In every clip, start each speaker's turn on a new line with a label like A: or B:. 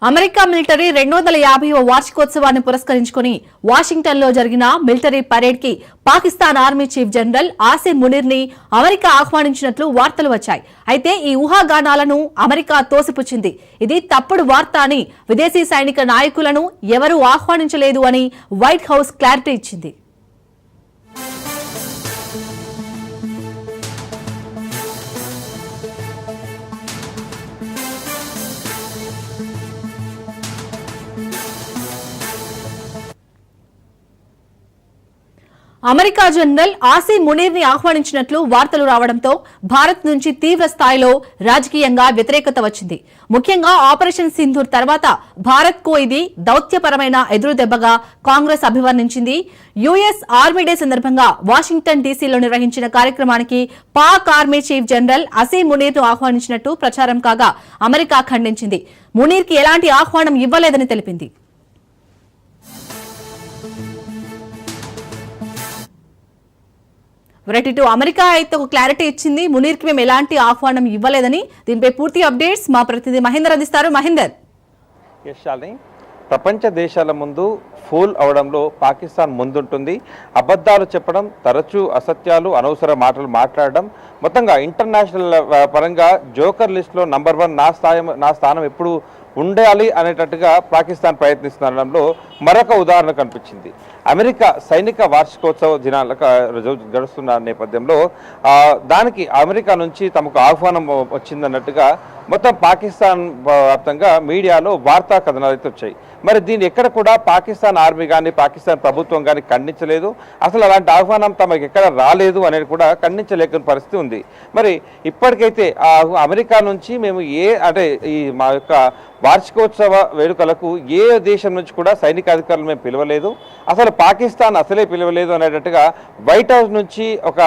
A: America military 250వ వార్షికోత్సవాన్ని పురస్కరించుకుని Washington లో జరిగిన మిలిటరీ పరేడ్ కి Pakistan army chief general Asim Munir ని అమెరికా ఆహ్వానించినట్లు వార్తలు వచ్చాయి. అయితే ఈ ఊహాగానాలను అమెరికా తోసిపుచ్చింది. ఇది తప్పుడు వార్త అని, విదేశీ సైనిక నాయకులను ఎవరూ ఆహ్వానించలేదు అని వైట్ హౌస్ క్లారిటీ ఇచ్చింది. అమెరికా జనరల్ ఆసిమ్ మునీర్ ని ఆహ్వానించినట్లు వార్తలు రావడంతో భారత్ నుంచి తీవ్ర స్థాయిలో రాజకీయంగా వ్యతిరేకత వచ్చింది. ముఖ్యంగా ఆపరేషన్ సింధూర్ తర్వాత భారత్ కు ఇది దౌత్యపరమైన ఎదురుదెబ్బగా కాంగ్రెస్ అభివర్ణించింది. యుఎస్ ఆర్మీ డే సందర్భంగా వాషింగ్టన్ డీసీలో నిర్వహించిన కార్యక్రమానికి Pak army chief general Asim Munir ను ఆహ్వానించినట్టు ప్రచారం కాగా అమెరికా ఖండించింది. మునీర్ కి ఎలాంటి ఆహ్వానం ఇవ్వలేదని తెలిపింది. అమెరికా అయితే ఒక క్లారిటీ ఇచ్చింది. మునీర్ కి మేము ఎలాంటి ఆహ్వానం ఇవ్వలేదని. దీనిపై పూర్తి అప్డేట్స్ మా ప్రతినిధి మహేందర్ అందిస్తారు. మహేందర్,
B: ప్రపంచ దేశాల ముందు ఫూల్ అవడంలో పాకిస్తాన్ ముందుంటుంది. అబద్ధాలు చెప్పడం, తరచూ అసత్యాలు, అనవసర మాటలు మాట్లాడడం, మొత్తంగా ఇంటర్నేషనల్ పరంగా జోకర్ లిస్టులో నంబర్ 1 నా స్థానం ఎప్పుడు ఉండాలి అనేటట్టుగా పాకిస్తాన్ ప్రయత్నిస్తుండడంలో మరొక ఉదాహరణ కనిపించింది. అమెరికా సైనిక వార్షికోత్సవ దినాలకు గడుస్తున్న నేపథ్యంలో దానికి అమెరికా నుంచి తమకు ఆహ్వానం వచ్చిందన్నట్టుగా మొత్తం పాకిస్తాన్ వ్యాప్తంగా మీడియాలో వార్తా కథనాలు అయితే వచ్చాయి. మరి దీన్ని ఎక్కడ కూడా పాకిస్తాన్ ఆర్మీ కానీ పాకిస్తాన్ ప్రభుత్వం కానీ ఖండించలేదు. అసలు అలాంటి ఆహ్వానం తమకు ఎక్కడ రాలేదు అనేది కూడా ఖండించలేని పరిస్థితి ఉంది. మరి ఇప్పటికైతే అమెరికా నుంచి మేము ఈ మా యొక్క వార్షికోత్సవ వేడుకలకు ఏ దేశం నుంచి కూడా సైనిక అధికారులు మేము పిలవలేదు, అసలు పాకిస్తాన్ అసలే పిలవలేదు అనేటట్టుగా వైట్ హౌస్ నుంచి ఒక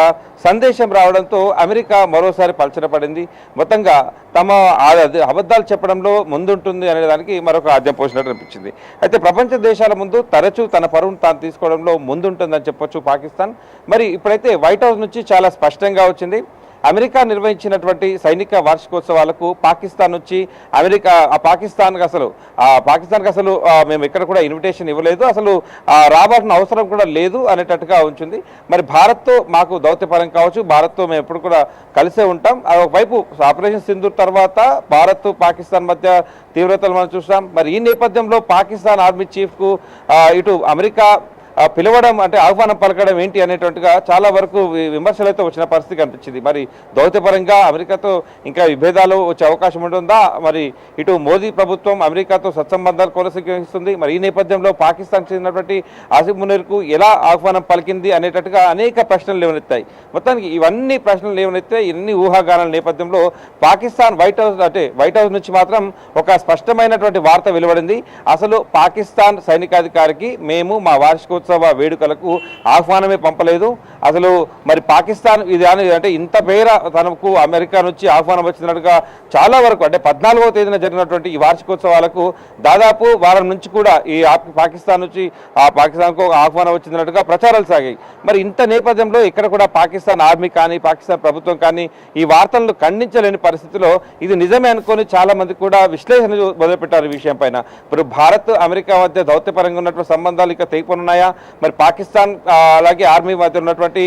B: సందేశం రావడంతో అమెరికా మరోసారి పలచనపడింది. మొత్తంగా తమ అబద్ధాలు చెప్పడంలో ముందుంటుంది అనే దానికి మరొక ఆద్యం పోసినట్టు అనిపించింది. అయితే ప్రపంచ దేశాల ముందు తరచూ తన పరువును తాను తీసుకోవడంలో ముందుంటుందని చెప్పొచ్చు పాకిస్తాన్. మరి ఇప్పుడైతే వైట్ హౌస్ నుంచి చాలా స్పష్టంగా వచ్చింది. అమెరికా నిర్వహించినటువంటి సైనిక వార్షికోత్సవాలకు పాకిస్తాన్ నుంచి పాకిస్తాన్కి అసలు మేము ఎక్కడ కూడా ఇన్విటేషన్ ఇవ్వలేదు, అసలు రావాల్సిన అవసరం కూడా లేదు అనేటట్టుగా ఉంచింది. మరి భారత్తో మాకు దౌత్యపరం కావచ్చు, భారత్తో మేము ఎప్పుడు కూడా కలిసే ఉంటాం. ఒకవైపు ఆపరేషన్ సింధూర్ తర్వాత భారత్ పాకిస్తాన్ మధ్య తీవ్రతలు మనం చూస్తాం. మరి ఈ నేపథ్యంలో పాకిస్తాన్ ఆర్మీ చీఫ్కు ఇటు అమెరికా పిలవడం అంటే ఆహ్వానం పలకడం ఏంటి అనేటువంటిగా చాలా వరకు విమర్శలు అయితే వచ్చిన పరిస్థితి కనిపించింది. మరి దౌత్యపరంగా అమెరికాతో ఇంకా విభేదాలు వచ్చే అవకాశం ఉంటుందా? మరి ఇటు మోదీ ప్రభుత్వం అమెరికాతో సత్సంబంధాలు కొనసాగిస్తుంది. మరి ఈ నేపథ్యంలో పాకిస్తాన్ చెందినటువంటి ఆసిమ్ మునీర్కు ఎలా ఆహ్వానం పలికింది అనేటట్టుగా అనేక ప్రశ్నలు లేవనెత్తాయి. మొత్తానికి ఇవన్నీ ప్రశ్నలు లేవనెత్తే ఇన్ని ఊహాగానాల నేపథ్యంలో పాకిస్తాన్ వైట్ హౌస్ నుంచి మాత్రం ఒక స్పష్టమైనటువంటి వార్త వెలువడింది. అసలు పాకిస్తాన్ సైనికాధికారికి మేము మా వార్షికోత్సవ వేడుకలకు ఆహ్వానమే పంపలేదు. అసలు మరి పాకిస్తాన్ ఇది అంటే ఇంత పేర తనకు అమెరికా నుంచి ఆహ్వానం వచ్చినట్టుగా చాలా వరకు అంటే 14వ తేదీన జరిగినటువంటి ఈ వార్షికోత్సవాలకు దాదాపు వారం నుంచి కూడా ఈ పాకిస్తాన్ నుంచి పాకిస్తాన్కు ఆహ్వానం వచ్చినట్టుగా ప్రచారాలు సాగాయి. మరి ఇంత నేపథ్యంలో ఇక్కడ కూడా పాకిస్తాన్ ఆర్మీ కానీ పాకిస్తాన్ ప్రభుత్వం కానీ ఈ వార్తలను ఖండించలేని పరిస్థితిలో ఇది నిజమే అనుకొని చాలా మంది కూడా విశ్లేషణ మొదలుపెట్టారు ఈ విషయం పైన. ఇప్పుడు భారత్ అమెరికా మధ్య దౌత్యపరంగా ఉన్నటువంటి సంబంధాలు ఇక తెగిపోనున్నాయా? మరి పాకిస్తాన్ అలాగే ఆర్మీ మధ్య ఉన్నటువంటి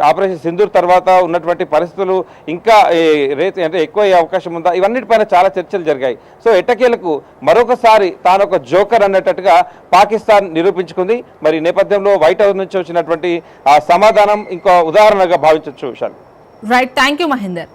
B: ఆపరేషన్ సింధూర్ తర్వాత ఉన్నటువంటి పరిస్థితులు ఇంకా ఎక్కువ అయ్యే అవకాశం ఉందా? ఇవన్నిటిపైన చాలా చర్చలు జరిగాయి. సో ఎట్టకేలకు మరొకసారి తాను ఒక జోకర్ అన్నట్టుగా పాకిస్తాన్ నిరూపించుకుంది. మరి నేపథ్యంలో వైట్ హౌస్ నుంచి వచ్చినటువంటి సమాధానం ఇంకో ఉదాహరణగా భావించవచ్చు.
A: Right, thank you Mahender.